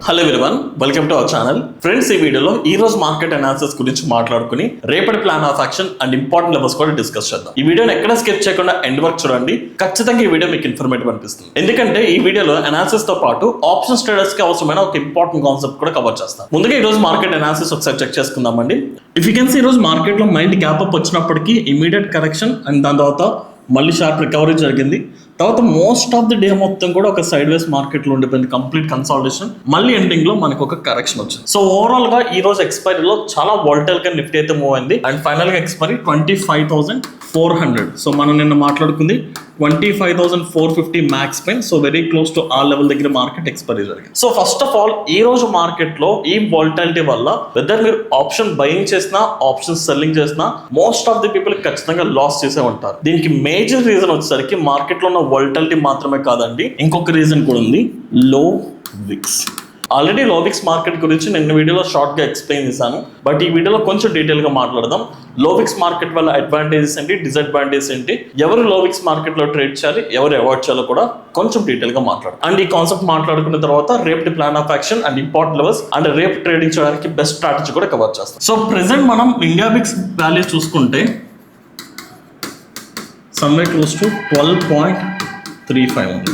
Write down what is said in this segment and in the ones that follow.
Hello everyone, welcome to our channel. Friends, ఈ వీడియోలో ఈ రోజు మార్కెట్ అనాలిసిస్ గురించి మాట్లాడుకుని రేపటి plan of action and important levels కూడా డిస్కస్ చేద్దాం. ఈ వీడియోని ఎక్కడ స్కిప్ చేయకుండా ఎండ్ వరకు చూడండి. ఖచ్చితంగా ఈ వీడియో మీకు ఇన్ఫర్మేటివ్ అనిపిస్తుంది. ఎందుకంటే ఈ వీడియోలో అనాలిసిస్ తో పాటు ఆప్షన్స్ ట్రేడర్స్ కి అవసరమైన ఒక ఇంపార్టెంట్ కాన్సెప్ట్ కూడా కవర్ చేస్తాం. ముందుగా ఈ రోజు మార్కెట్ అనాలిసిస్ ఒకసారి చెక్ చేసుకుందామండి. ఇఫ్ యూ కెన్ సీ, ఈ రోజు మార్కెట్ లో మైండ్ గ్యాప్ అప్ వచ్చినప్పటికీ ఇమీడియట్ కరెక్షన్ అండ్ దాని తర్వాత మళ్ళీ షార్ప్ రికవరీ జరిగింది. తర్వాత మోస్ట్ ఆఫ్ ది డే మొత్తం కూడా ఒక సైడ్ వేస్ మార్కెట్ లో ఉండిపోయింది, కంప్లీట్ కన్సాలిడేషన్. మళ్ళీ ఎండింగ్ లో మనకు ఒక కరెక్షన్ వచ్చింది. సో ఓవరాల్ గా ఈ రోజు ఎక్స్పైరీలో చాలా వాలటైల్ గా నిఫ్టీ అయితే మూవ్ అయింది. అండ్ ఫైనల్ గా ఎక్స్పైరీ 25,400. సో మనం నిన్న మాట్లాడుకుంది 25,450 max pain. So very close to ఆ లెవెల్ దగ్గర మార్కెట్ ఎక్స్పైరీ జరిగింది. సో ఫస్ట్ ఆఫ్ ఆల్ ఈ రోజు మార్కెట్ లో ఈ వాలటాలిటీ వల్ల వెదర్ మీరు ఆప్షన్ బయింగ్ చేసినా ఆప్షన్ సెల్లింగ్ చేసినా మోస్ట్ ఆఫ్ ది పీపుల్ ఖచ్చితంగా లాస్ చేసే ఉంటారు. దీనికి మేజర్ రీజన్ వచ్చేసరికి మార్కెట్ లో ఉన్న వాలటాలిటీ మాత్రమే కాదండి, ఇంకొక రీజన్ కూడా ఉంది, లో విక్స్. ఆల్రెడీ లో విక్స్ మార్కెట్ గురించి నేను వీడియోలో షార్ట్ గా ఎక్స్ప్లెయిన్ చేశాను, బట్ ఈ వీడియోలో కొంచెం డీటెయిల్ గా మాట్లాడదాం. లో విక్స్ మార్కెట్ వల్ల అడ్వాంటేజెస్ ఏంటి, డిసడ్వాంటేజెస్ ఏంటి, ఎవరు లో విక్స్ మార్కెట్ లో ట్రేడ్ చేయాలి, ఎవరు అవాయిడ్ చేయాలో కూడా కొంచెం డీటెయిల్ గా మాట్లాడదాం. అండ్ ఈ కాన్సెప్ట్ మాట్లాడుకున్న తర్వాత రేపటి plan of action and important levels and రేపు ట్రేడింగ్ చేయడానికి బెస్ట్ స్ట్రాటజీ కూడా కవర్ చేస్తాం. సో ప్రెసెంట్ మనం ఇండియా విక్స్ వాల్యూ చూసుకుంటే సమ్వేర్ క్లోజ్ టు 12.35 ఉంది.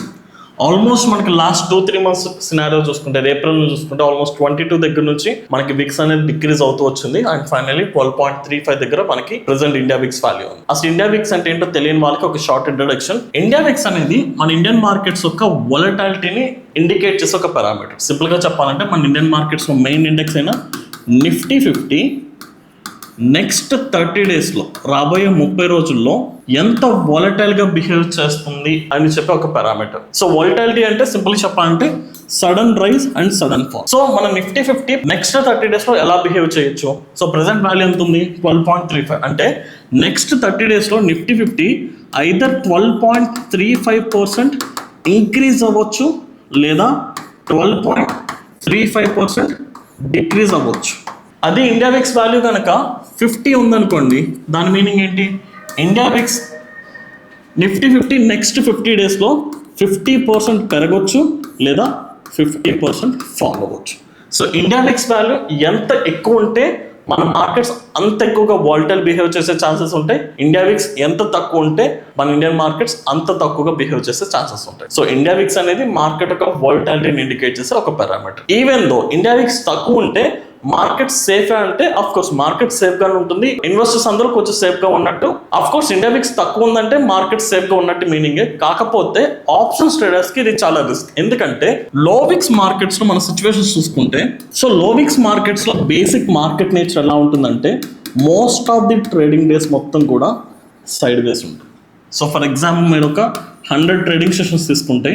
ఆల్మోస్ట్ మనకి లాస్ట్ 2-3 మంత్స్ సినారియో చూసుకుంటే, ఏప్రిల్ చూసుకుంటే ఆల్మోస్ట్ 22 దగ్గర నుంచి మనకి విక్స్ అనేది డిక్రీజ్ అవుతూ వచ్చింది. అండ్ ఫైనల్లీ 12.35 దగ్గర మనకి ప్రెసెంట్ ఇండియా విక్స్ వాల్యూ ఉంది. అసలు ఇండియా విక్స్ అంటే ఏంటో తెలియని వాళ్ళకి ఒక షార్ట్ ఇంట్రొడక్షన్. ఇండియా విక్స్ అనేది మన ఇండియన్ మార్కెట్స్ యొక్క వొలటాలిటీని ఇండికేట్ చేసే ఒక పారామీటర్. సింపుల్ గా చెప్పాలంటే మన ఇండియన్ మార్కెట్స్ లో మెయిన్ ఇండెక్స్ అయిన నిఫ్టీ 50 నెక్స్ట్ 30 డేస్లో రాబోయే 30 రోజుల్లో ఎంత వాలటైల్ గా బిహేవ్ చేస్తుంది అని చెప్పి ఒక పారామీటర్. సో వాలటాలిటీ అంటే సింపుల్ చెప్పాలంటే sudden rise and sudden fall. So మన నిఫ్టీ 50 నెక్స్ట్ 30 డేస్ లో ఎలా బిహేవ్ చేయొచ్చు? సో ప్రెసెంట్ వాల్యూ ఎంత ఉంది? 12.35. అంటే నెక్స్ట్ 30 డేస్ లో నిఫ్టీ 50 ఐదర్ 12.35% ఇంక్రీజ్ అవ్వచ్చు లేదా 12.35% డిక్రీజ్ అవ్వచ్చు. అది ఇండియా విక్స్ వాల్యూ కనుక 50 ఉందనుకోండి, దాని మీనింగ్ ఏంటి? ఇండియా విక్స్ నిఫ్టీ 50 నెక్స్ట్ 50 డేస్లో 50% పెరగవచ్చు లేదా 50% ఫాల్ అవ్వచ్చు. సో ఇండియా విక్స్ వాల్యూ ఎంత ఎక్కువ ఉంటే మన మార్కెట్స్ అంత ఎక్కువగా వాలటైల్ బిహేవ్ చేసే ఛాన్సెస్ ఉంటాయి. ఇండియా విక్స్ ఎంత తక్కువ ఉంటే మన ఇండియన్ మార్కెట్స్ అంత తక్కువగా బిహేవ్ చేసే ఛాన్సెస్ ఉంటాయి. సో ఇండియా విక్స్ అనేది మార్కెట్ యొక్క వాలటాలిటీని ఇండికేట్ చేసే ఒక parameter. Even though India VIX తక్కువ ఉంటే మార్కెట్ సేఫ్ అంటే అఫ్ కోర్స్ మార్కెట్ సేఫ్ గానే ఉంటుంది, ఇన్వెస్టర్స్ అందరూ కొంచెం సేఫ్ గా ఉన్నట్టు. అఫ్ కోర్స్ ఇండియా విక్స్ తక్కువ ఉందంటే మార్కెట్ సేఫ్ గా ఉన్నట్టు మీనింగ్. కాకపోతే ఆప్షన్స్ ట్రేడర్స్ కి ఇది చాలా రిస్క్. ఎందుకంటే లో విక్స్ మార్కెట్స్ లో మన సిచ్యువేషన్స్ చూసుకుంటే, సో లో విక్స్ మార్కెట్స్ లో బేసిక్ మార్కెట్ నేచర్ ఎలా ఉంటుందంటే most of the trading days మొత్తం కూడా సైడ్ వేస్ ఉంటుంది. సో ఫర్ ఎగ్జాంపుల్ మీరు ఒక 100 ట్రేడింగ్ సెషన్స్ తీసుకుంటే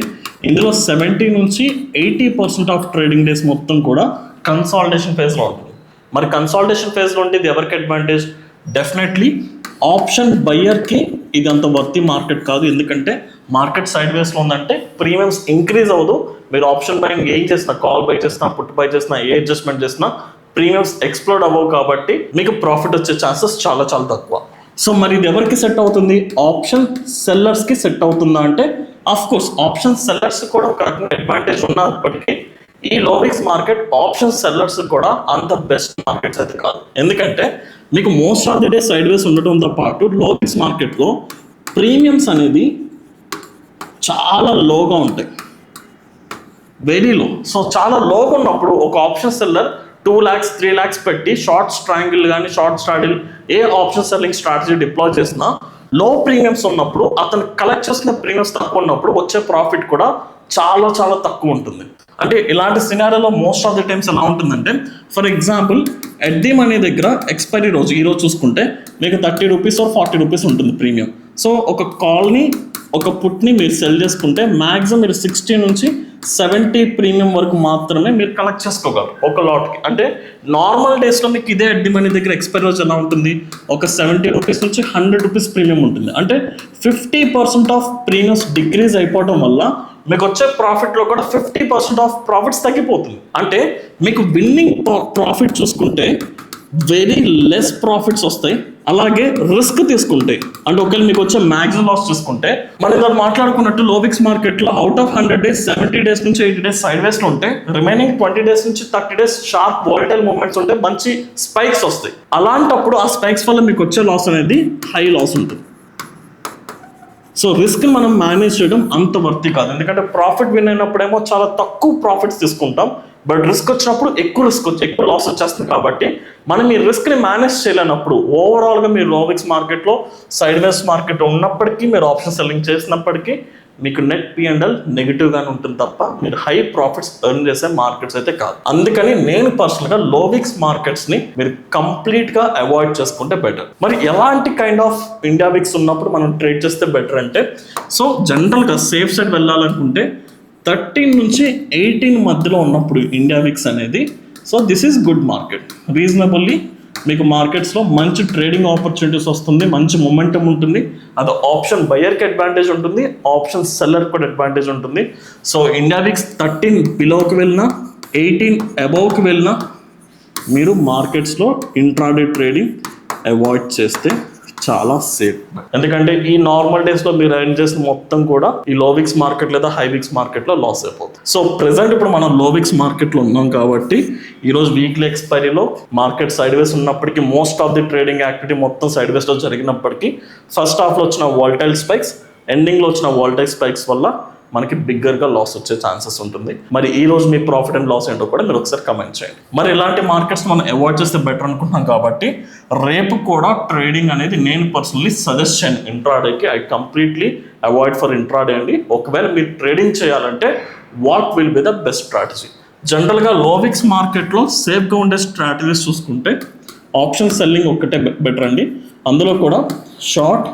ఇందులో 70 నుంచి 80% ఆఫ్ ట్రేడింగ్ డేస్ మొత్తం కూడా కన్సాలిడేషన్ ఫేజ్లో ఉంటుంది. మరి కన్సాలిడేషన్ ఫేజ్లో ఉంటే ఇది ఎవరికి అడ్వాంటేజ్? డెఫినెట్లీ ఆప్షన్ బయ్యర్కి ఇది అంత వర్తి మార్కెట్ కాదు. ఎందుకంటే మార్కెట్ సైడ్ వేస్లో ఉందంటే ప్రీమియమ్స్ ఇంక్రీజ్ అవ్వదు. మీరు ఆప్షన్ బయింగ్ ఏం చేసినా, కాల్ బై చేసినా, పుట్ బై చేసినా, ఏ అడ్జస్ట్మెంట్ చేసినా ప్రీమియమ్స్ ఎక్స్ప్లోడ్ అవ్వవు. కాబట్టి మీకు ప్రాఫిట్ వచ్చే ఛాన్సెస్ చాలా చాలా తక్కువ. సో మరి ఇది ఎవరికి సెట్ అవుతుంది? ఆప్షన్ సెల్లర్స్కి సెట్ అవుతుందా అంటే అఫ్ కోర్స్ ఆప్షన్ సెల్లర్స్ కూడా ఒక రకంగా అడ్వాంటేజ్ ఉన్నప్పటికీ ఈ లో విక్స్ మార్కెట్ ఆప్షన్ సెల్లర్స్ కూడా అంత బెస్ట్ మార్కెట్స్ అయితే కాదు. ఎందుకంటే మీకు most of the day side వేస్ ఉండటంతో పాటు లో విక్స్ మార్కెట్లో ప్రీమియమ్స్ అనేది చాలా లోగా ఉంటాయి, వెరీ లో. సో చాలా లోగా ఉన్నప్పుడు ఒక ఆప్షన్ సెల్లర్ 2 lakhs 3 lakhs పెట్టి షార్ట్ ట్రయాంగిల్ కానీ షార్ట్ స్ట్రాటిల్ ఏ ఆప్షన్ సెల్లింగ్ స్ట్రాటజీ డిప్లాయ్ చేసినా లో ప్రీమియమ్స్ ఉన్నప్పుడు అతను కలెక్ట్ చేసిన ప్రీమియమ్స్ తక్కువ ఉన్నప్పుడు వచ్చే ప్రాఫిట్ కూడా చాలా చాలా తక్కువ ఉంటుంది. అంటే ఇలాంటి సినారియోలో మోస్ట్ ఆఫ్ ది టైమ్స్ ఎలా ఉంటుందంటే, for example at the money దగ్గర ఎక్స్పైరీ రోజు ఈరోజు చూసుకుంటే మీకు 30 రూపీస్ ఆర్ 40 రూపీస్ ఉంటుంది ప్రీమియం. సో ఒక కాల్ని ఒక పుట్ని మీరు సెల్ చేసుకుంటే మ్యాక్సిమం మీరు 60 నుంచి 70 ప్రీమియం వరకు మాత్రమే మీరు కలెక్ట్ చేసుకోగలరు ఒక లాట్కి. అంటే నార్మల్ డేస్లో మీకు ఇదే ఎట్ ది మనీ దగ్గర ఎక్స్పైరీ రోజు ఎలా ఉంటుంది? ఒక 70 రూపీస్ నుంచి 100 రూపీస్ ప్రీమియం ఉంటుంది. అంటే 50% ఆఫ్ ప్రీమియమ్స్ డిక్రీజ్ అయిపోవడం వల్ల మీకు వచ్చే ప్రాఫిట్లో కూడా 50% ఆఫ్ ప్రాఫిట్స్ తగ్గిపోతుంది. అంటే మీకు విన్నింగ్ ప్రాఫిట్ చూసుకుంటే వెరీ లెస్ ప్రాఫిట్స్ వస్తాయి. అలాగే రిస్క్ తీసుకుంటే అంటే ఒకవేళ మీకు వచ్చే మ్యాక్సిమం లాస్ తీసుకుంటే మనం ఇద్దరు మాట్లాడుకున్నట్టు లోవిక్స్ మార్కెట్లో అవుట్ ఆఫ్ 100 days 70 days నుంచి 80 days సైడ్ వేస్ లో ఉంటే రిమైనింగ్ 20 days నుంచి 30 days షార్ప్ వాలటైల్ మూవ్మెంట్స్ ఉంటే మంచి స్పైక్స్ వస్తాయి. అలాంటప్పుడు ఆ స్పైక్స్ వల్ల మీకు వచ్చే లాస్ అనేది హై లాస్ ఉంటుంది. సో రిస్క్ మనం మేనేజ్ చేయడం అంత వర్తి కాదు, ఎందుకంటే ప్రాఫిట్ విన్ అయినప్పుడేమో చాలా తక్కువ ప్రాఫిట్స్ తీసుకుంటాం, బట్ రిస్క్ వచ్చినప్పుడు ఎక్కువ లాస్ వచ్చేస్తుంది. కాబట్టి మనం ఈ రిస్క్ని మేనేజ్ చేయలేనప్పుడు ఓవరాల్గా మీరు లోవిక్స్ మార్కెట్లో సైడ్ వేస్ మార్కెట్ ఉన్నప్పటికీ మీరు ఆప్షన్ సెల్లింగ్ చేసినప్పటికీ మీకు నెట్ P&L నెగిటివ్గానే ఉంటుంది తప్ప మీరు హై ప్రాఫిట్స్ ఎర్న్ చేసే మార్కెట్స్ అయితే కాదు. అందుకని నేను పర్సనల్గా లోవిక్స్ మార్కెట్స్ని మీరు కంప్లీట్గా అవాయిడ్ చేసుకుంటే బెటర్. మరి ఎలాంటి కైండ్ ఆఫ్ ఇండియా విక్స్ ఉన్నప్పుడు మనం ట్రేడ్ చేస్తే బెటర్ అంటే, సో జనరల్గా సేఫ్ సైడ్ వెళ్ళాలనుకుంటే 13 నుంచి 18 మధ్యలో ఉన్నప్పుడు ఇండియా విక్స్ అనేది, so this is good market. Reasonably మీకు మార్కెట్స్లో మంచి ట్రేడింగ్ ఆపర్చునిటీస్ వస్తుంది, మంచి మొమెంటం ఉంటుంది. అది ఆప్షన్ బయర్కి అడ్వాంటేజ్ ఉంటుంది, ఆప్షన్ సెల్లర్కి కూడా అడ్వాంటేజ్ ఉంటుంది. సో ఇండియా విక్స్ 13 బిలోకి వెళ్ళినా 18 అబౌవ్కి వెళ్ళినా మీరు మార్కెట్స్లో ఇంట్రాడే ట్రేడింగ్ అవాయిడ్ చేస్తే చాలా సేఫ్. ఎందుకంటే ఈ నార్మల్ డేస్లో మీరు ఎర్న్ చేసిన మొత్తం కూడా ఈ లోవిక్స్ మార్కెట్ లేదా హైవిక్స్ మార్కెట్లో లాస్ అయిపోతుంది. సో ప్రెసెంట్ ఇప్పుడు మనం లోవిక్స్ మార్కెట్లో ఉన్నాం కాబట్టి ఈరోజు వీక్లీ ఎక్స్పైరీలో మార్కెట్ సైడ్ వేస్ ఉన్నప్పటికీ most of the trading activity మొత్తం సైడ్ వేస్లో జరిగినప్పటికీ ఫస్ట్ హాఫ్లో వచ్చిన వాలటైల్ స్పైక్స్, ఎండింగ్లో వచ్చిన వాలటైల్ స్పైక్స్ వల్ల మనకి బిగ్గర్గా లాస్ వచ్చే ఛాన్సెస్ ఉంటుంది. మరి ఈ రోజు మీ ప్రాఫిట్ అండ్ లాస్ ఏంటో కూడా మీరు ఒకసారి కమెంట్ చేయండి. మరి ఇలాంటి మార్కెట్స్ మనం అవాయిడ్ చేస్తే బెటర్ అనుకుంటున్నాం కాబట్టి రేపు కూడా ట్రేడింగ్ అనేది నేను పర్సనల్లీ సజెస్ట్ చేయను ఇంట్రాడేకి. I completely avoid for intraday అండి. ఒకవేళ మీరు ట్రేడింగ్ చేయాలంటే what will be the best strategy? జనరల్గా లోవిక్స్ మార్కెట్లో సేఫ్గా ఉండే స్ట్రాటజీస్ చూసుకుంటే ఆప్షన్ సెల్లింగ్ ఒక్కటే బెటర్ అండి. అందులో కూడా షార్ట్,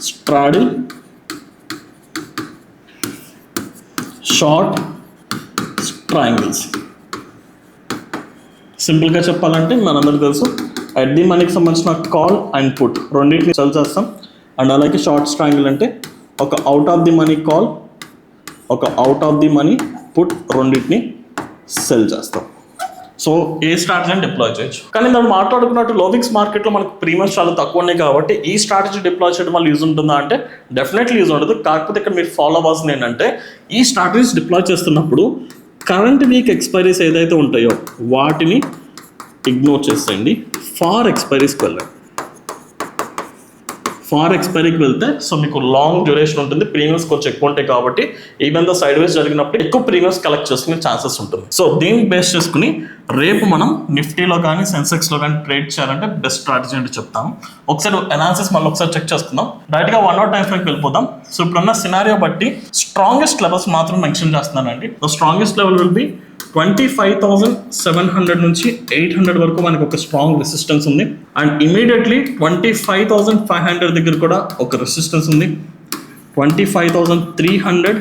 స్ట్రాడిల్, షార్ట్, ట్రయాంగిల్స్. సింపుల్గా చెప్పాలంటే మనందరికీ తెలుసు అట్ ది మనీకి సంబంధించిన కాల్ అండ్ పుట్ రెండింటిని సెల్ చేస్తాం. అండ్ అలాగే షార్ట్ ట్రయాంగిల్ అంటే ఒక out of the money call, ఒక out of the money put రెండింటిని సెల్ చేస్తాం. సో ఏ స్ట్రాటజీని డిప్లాయ్ చేయొచ్చు. కానీ మనం మాట్లాడుకున్నట్టు లోవిక్స్ మార్కెట్లో మనకు ప్రీమియమ్స్ చాలా తక్కువ ఉన్నాయి కాబట్టి ఈ స్ట్రాటజీ డిప్లాయ్ చేయడం వల్ల యూజ్ ఉంటుందా అంటే డెఫినెట్లీ యూజ్ ఉండదు. కాకపోతే ఇక్కడ మీరు ఫాలో అవ్వాల్సింది ఏంటంటే ఈ స్ట్రాటజీస్ డిప్లాయ్ చేస్తున్నప్పుడు కరెంట్ వీక్ ఎక్స్పైరీస్ ఏదైతే ఉంటాయో వాటిని ఇగ్నోర్ చేసేయండి. ఫార్ ఎక్స్పైరీస్కి వెళ్ళండి. ఫార్ ఎక్స్పైరీకి వెళ్తే సో మీకు లాంగ్ డ్యూరేషన్ ఉంటుంది, ప్రీమియమ్స్ కొంచెం ఎక్కువ ఉంటాయి కాబట్టి ఈవెన్ దో సైడ్ వేస్ జరిగినప్పుడు ఎక్కువ ప్రీమియమ్స్ కలెక్ట్ చేసుకునే ఛాన్సెస్ ఉంటుంది. సో దీన్ని బేస్ చేసుకుని రేపు మనం నిఫ్టీలో కానీ సెన్సెక్స్లో కానీ ట్రేడ్ చేయాలంటే బెస్ట్ స్ట్రాటజీ అంటే చెప్తాము. ఒకసారి అనాలిసిస్ మళ్ళీ ఒకసారి చెక్ చేసుకుందాం. డైరెక్ట్గా 1 hour టైం ఫ్రేమ్కి వెళ్ళిపోదాం. సో ఇప్పుడున్న సినారియో బట్టి స్ట్రాంగెస్ట్ లెవెల్స్ మాత్రం మెన్షన్ చేస్తున్నానండి. So strongest level will be 25,700 నుంచి 800 వరకు మనకు ఒక స్ట్రాంగ్ రెసిస్టెన్స్ ఉంది. అండ్ ఇమీడియట్లీ 25,500 దగ్గర కూడా ఒక రెసిస్టెన్స్ ఉంది. 25,300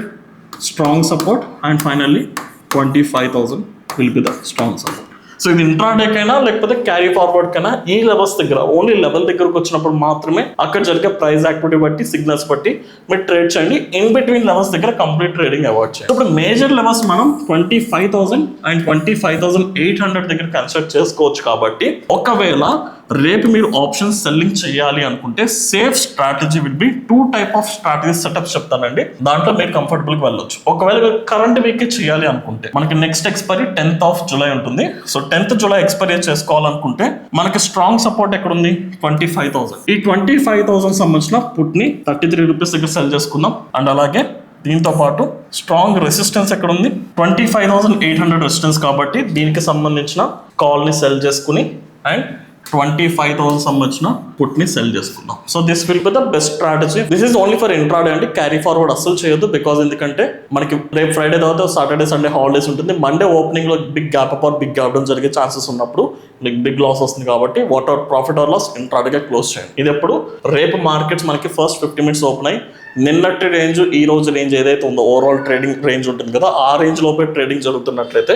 strong support and finally 25,000 will be the strong support. So ఇది ఇంట్రాడేకైనా లేకపోతే క్యారీ ఫార్వర్డ్ కైనా ఈ లెవెల్స్ దగ్గర ఓన్లీ లెవెల్ దగ్గరకు వచ్చినప్పుడు మాత్రమే అక్కడ జరిగే ప్రైస్ యాక్టివిటీ బట్టి సిగ్నల్స్ బట్టి మీరు ట్రేడ్ చేయండి. ఇన్ బిట్వీన్ లెవెల్స్ దగ్గర కంప్లీట్ ట్రేడింగ్ అవాయిడ్ చేయండి. ఇప్పుడు మేజర్ లెవెల్స్ మనం 25,000 అండ్ 25,800 దగ్గర కన్సిడర్ చేసుకోవచ్చు. కాబట్టి ఒకవేళ రేపు మీరు ఆప్షన్స్ సెల్లింగ్ చేయాలి అనుకుంటే safe strategy will be 2 type of strategy setups చెప్తానండి. దాంట్లో మీరు కంఫర్టబుల్ గా వెళ్ళొచ్చు. ఒకవేళ మీరు కరెంట్ వీక్ చేయాలి అనుకుంటే మనకి next expiry 10th of July ఉంటుంది. సో 10th July ఎక్స్పైరీ చేసుకోవాలనుకుంటే మనకి స్ట్రాంగ్ సపోర్ట్ ఎక్కడ ఉంది? 25,000. ఈ 25,000 సంబంధించిన పుట్ ని 33 రూపీస్ దగ్గర సెల్ చేసుకుందాం. అండ్ అలాగే దీంతో పాటు స్ట్రాంగ్ రెసిస్టెన్స్ ఎక్కడ ఉంది? 25,800 రెసిస్టెన్స్ కాబట్టి దీనికి సంబంధించిన కాల్ ని సెల్ చేసుకుని అండ్ 25,000 సంబంధించిన పుట్ ని సెల్ చేసుకుందాం. So this will be the best strategy. This is only for intraday అండి. క్యారీ ఫార్వర్డ్ అస్సలు చేయొద్దు. బికాజ్ ఎందుకంటే మనకి రేపు ఫ్రైడే తర్వాత సాటర్డే సండే హాలిడేస్ ఉంటుంది. మండే ఓపెనింగ్ లో big gap up or big gap down జరిగే ఛాన్సెస్ ఉన్నప్పుడు మీకు బిగ్ లాస్ వస్తుంది. కాబట్టి what out profit or loss ఇంట్రాడేగా క్లోజ్ చేయండి. ఇది ఎప్పుడు రేపు మార్కెట్స్ మనకి ఫస్ట్ 50 minutes ఓపెన్ అయ్యి నిన్నటి రేంజ్ ఈ రోజు రేంజ్ ఏదైతే ఉందో ఓవరాల్ ట్రేడింగ్ రేంజ్ ఉంటుంది కదా, ఆ రేంజ్ లోపే ట్రేడింగ్ జరుగుతున్నట్లయితే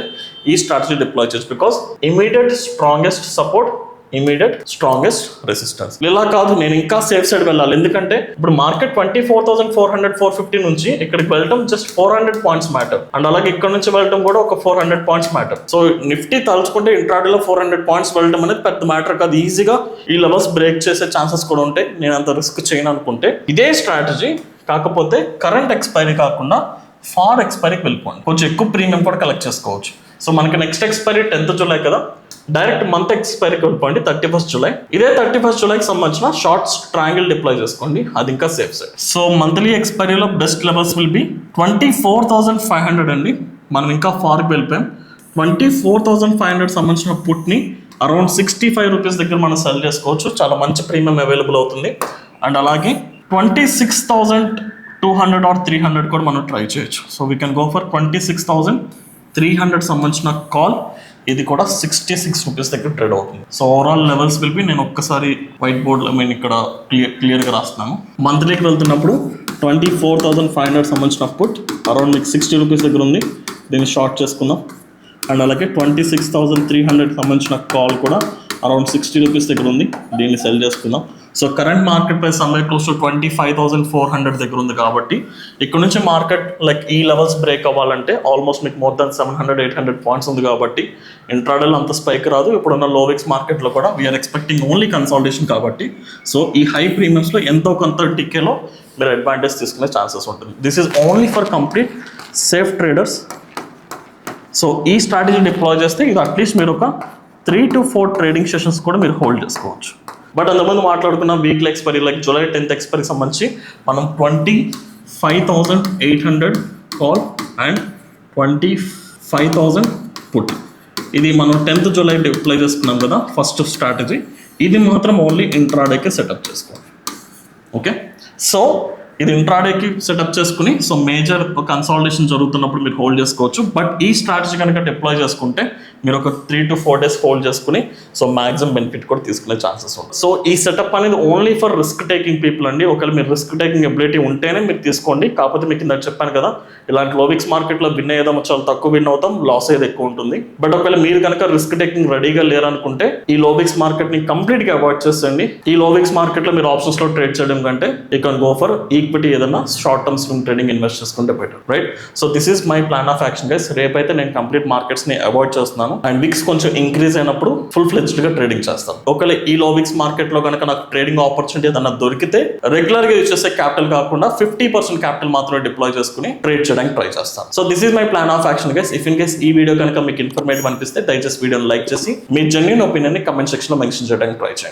ఈ స్ట్రాటజీ డిప్లాయ్ చేయొచ్చు. Because immediate strongest support immediate strongest resistance. ఇలా కాదు నేను ఇంకా సేఫ్ సైడ్ వెళ్ళాలి, ఎందుకంటే ఇప్పుడు మార్కెట్ 24,400 450 నుంచి ఇక్కడికి వెళ్ళటం జస్ట్ 400 పాయింట్స్ మ్యాటర్, అండ్ అలాగే ఇక్కడ నుంచి వెళ్ళటం కూడా ఒక 400 పాయింట్స్ మ్యాటర్. సో నిఫ్టీ తలుచుకుంటే ఇంట్రాడేలో 400 పాయింట్స్ వెళ్ళటం అనేది పెద్ద మ్యాటర్ కాదు, ఈజీగా ఈ లెవెల్స్ బ్రేక్ చేసే ఛాన్సెస్ కూడా ఉంటాయి. నేను అంత రిస్క్ చేయను అనుకుంటే ఇదే స్ట్రాటజీ, కాకపోతే కరెంట్ ఎక్స్పైరీ కాకుండా ఫార్ ఎక్స్పైరీకి వెళ్ళిపోండి, కొంచెం ఎక్కువ ప్రీమియం కూడా కలెక్ట్ చేసుకోవచ్చు. సో మనకి నెక్స్ట్ ఎక్స్పైరీ 10th జూలై కదా, డైరెక్ట్ మంత్ ఎక్స్పైరీకి వెళ్ళిపోండి 31st జూలై. ఇదే 31st జూలైకి సంబంధించిన షార్ట్స్ ట్రయాంగిల్ డిప్లాయ్ చేసుకోండి, అది ఇంకా సేఫ్ సైడ్. సో మంత్లీ ఎక్స్పైరీలో బెస్ట్ లెవెల్స్ విల్ బి 24,500 అండి. మనం ఇంకా ఫార్కి వెళ్ళిపోయాం. 24,500 సంబంధించిన పుట్ని అరౌండ్ 65 రూపీస్ దగ్గర మనం సెల్ చేసుకోవచ్చు, చాలా మంచి ప్రీమియం అవైలబుల్ అవుతుంది. అండ్ అలాగే 26,200 ఆర్ 300 కూడా మనం ట్రై చేయొచ్చు. So we can go for 26,300 సంబంధించిన కాల్, ఇది కూడా 66 రూపీస్ దగ్గర ట్రేడ్ అవుతుంది. So overall levels will B, నేను ఒక్కసారి వైట్ బోర్డ్లో నేను ఇక్కడ క్లియర్గా రాస్తున్నాను. మంత్లీకి వెళ్తున్నప్పుడు 24,500 సంబంధించిన పుట్ అరౌండ్ మీకు 60 రూపీస్ దగ్గర ఉంది, దీన్ని షార్ట్ చేసుకుందాం. అండ్ అలాగే 26,300 సంబంధించిన కాల్ కూడా అరౌండ్ 60 రూపీస్ దగ్గర ఉంది, దీన్ని సెల్ చేసుకుందాం. So current market price somewhere close to 25,400 దగ్గర ఉంది, కాబట్టి ఇక్కడ నుంచి మార్కెట్ లైక్ ఈ లెవెల్స్ బ్రేక్ అవ్వాలంటే ఆల్మోస్ట్ మీకు మోర్ దాన్ 700-800 పాయింట్స్ ఉంది, కాబట్టి ఇంట్రాడేలో అంత స్పైక్ రాదు. ఇప్పుడున్న లోవెక్స్ మార్కెట్లో కూడా వీఆర్ ఎక్స్పెక్టింగ్ ఓన్లీ కన్సాలిడేషన్ కాబట్టి, సో ఈ హై ప్రీమియమ్స్లో ఎంతో కొంత టికేలో మీరు అడ్వాంటేజ్ తీసుకునే ఛాన్సెస్ ఉంటుంది. This is only for complete safe traders. So ఈ స్ట్రాటజీ డిప్లాయ్ చేస్తే ఇది అట్లీస్ట్ మీరు ఒక 3 to 4 ట్రేడింగ్ సెషన్స్ కూడా మీరు హోల్డ్ చేసుకోవచ్చు. బట్ అంతకుముందు మాట్లాడుకున్న weekly expiry like July 10th ఎక్స్పైరీకి సంబంధించి మనం 25,800 కాల్ అండ్ 25,000 పుట్, ఇది మనం 10th జూలై డిప్లాయ్ చేసుకున్నాం కదా ఫస్ట్ స్ట్రాటజీ. ఇది మాత్రం ఓన్లీ ఇంట్రాడేకి సెటప్ చేసుకోండి. ఓకే, సో ఇది ఇంట్రాడేకి సెటప్ చేసుకుని, సో మేజర్ కన్సాలిడేషన్ జరుగుతున్నప్పుడు మీరు హోల్డ్ చేసుకోవచ్చు. బట్ ఈ స్ట్రాటజీ కనుక డిప్లాయ్ చేసుకుంటే మీరు ఒక 3 to 4 days హోల్డ్ చేసుకుని సో మ్యాక్సిమం బెనిఫిట్ కూడా తీసుకునే ఛాన్సెస్ ఉంటాయి. సో ఈ సెటప్ అనేది only for risk taking people అండి. ఒకవేళ మీరు రిస్క్ టేకింగ్ ఎబిలిటీ ఉంటేనే మీరు తీసుకోండి. కాకపోతే మీకు ఇందాక చెప్పాను కదా, ఇలాంటి లోవిక్స్ మార్కెట్లో విన్ అయ్యేదామో చాలా తక్కువ విన్ అవుతాం, లాస్ అయ్యేది ఎక్కువ ఉంటుంది. బట్ ఒకవేళ మీరు కనుక రిస్క్ టేకింగ్ రెడీగా లేరనుకుంటే ఈ లోవిక్స్ మార్కెట్ని కంప్లీట్గా అవాయిడ్ చేసేయండి. ఈ లోవిక్స్ మార్కెట్లో మీరు ఆప్షన్స్లో ట్రేడ్ చేయడం కంటే you can go for equity, ఏదైనా short term swing trading invest చేసుకుంటే better, right? So this is my plan of action guys. రేపైతే నేను కంప్లీట్ మార్కెట్స్ని అవాయిడ్ చేస్తున్నాను అండ్ విక్స్ కొంచెం ఇంక్రీజ్ అయినప్పుడు ఫుల్ ఫ్లెడ్జ్డ్ గా ట్రేడింగ్ చేస్తాను. ఒకవేళ ఈ లోవిక్స్ మార్కెట్ లో కనుక నాకు ట్రేడింగ్ ఆపర్చునిటీ ఏదైనా దొరికితే రెగ్యులర్ గా యూజ్ చేసే క్యాపిటల్ కాకుండా 50% క్యాపిటల్ మాత్రమే డిప్లాయ్ చేసుకుని ట్రేడ్ చేయడానికి ట్రై చేస్తాను. So this is my plan of action guys. If in case ఈ వీడియో కనుక మీకు ఇన్ఫర్మేటివ్ అనిపిస్తే దయచేసి వీడియోని లైక్ చేసి మీ జెన్యూన్ ఒపీనియన్ ని కమెంట్ సెక్షన్ లో మెన్షన్ చేయడానికి ట్రై చేయండి.